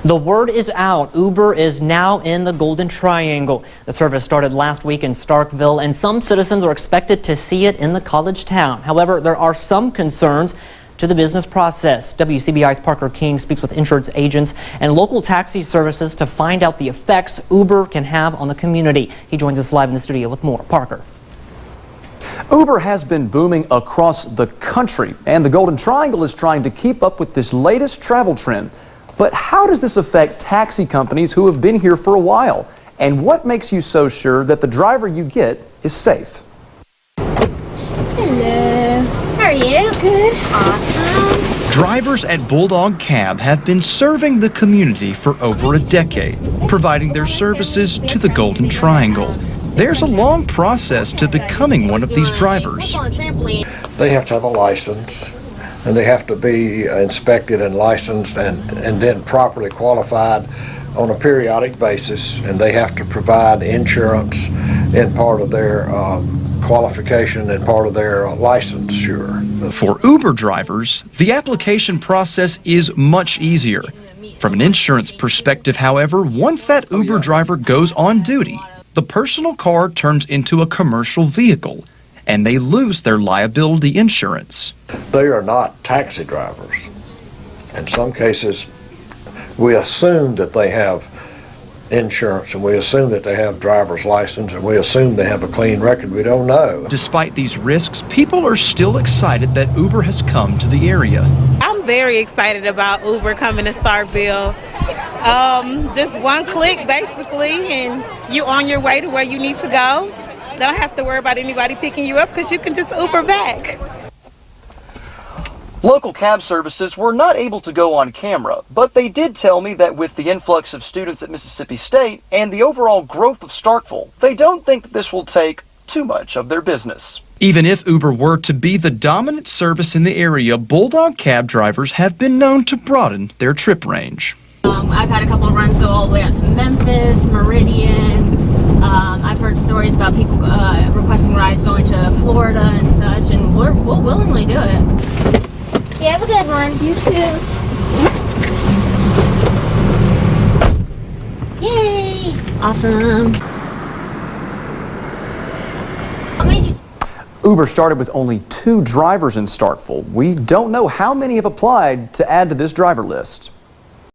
The word is out. Uber is now in the Golden Triangle. The service started last week in Starkville, and some citizens are expected to see it in the college town. However, there are some concerns to the business process. WCBI's Parker King speaks with insurance agents and local taxi services to find out the effects Uber can have on the community. He joins us live in the studio with more. Parker. Uber has been booming across the country, and the Golden Triangle is trying to keep up with this latest travel trend. But how does this affect taxi companies who have been here for a while? And what makes you so sure that the driver you get is safe? Hello. How are you? Good. Awesome. Drivers at Bulldog Cab have been serving the community for over a decade, providing their services to the Golden Triangle. There's a long process to becoming one of these drivers. They have to have a license, and they have to be inspected and licensed and then properly qualified on a periodic basis, and they have to provide insurance in part of their qualification and part of their licensure. For Uber drivers, the application process is much easier. From an insurance perspective, however, once that Uber driver goes on duty, the personal car turns into a commercial vehicle, and they lose their liability insurance. They are not taxi drivers. In some cases, we assume that they have insurance, and we assume that they have driver's license, and we assume they have a clean record. We don't know. Despite these risks, people are still excited that Uber has come to the area. I'm very excited about Uber coming to Starkville. Just one click, basically, and you're on your way to where you need to go. Don't have to worry about anybody picking you up because you can just Uber back. Local cab services were not able to go on camera, but they did tell me that with the influx of students at Mississippi State and the overall growth of Starkville, they don't think that this will take too much of their business. Even if Uber were to be the dominant service in the area, Bulldog Cab drivers have been known to broaden their trip range. I've had a couple of runs go all the way out to Memphis, Meridian. I've heard stories about people requesting rides going to Florida and such, and we'll willingly do it. You have a good one. You too. Yay! Awesome. Uber started with only 2 drivers in Starkville. We don't know how many have applied to add to this driver list.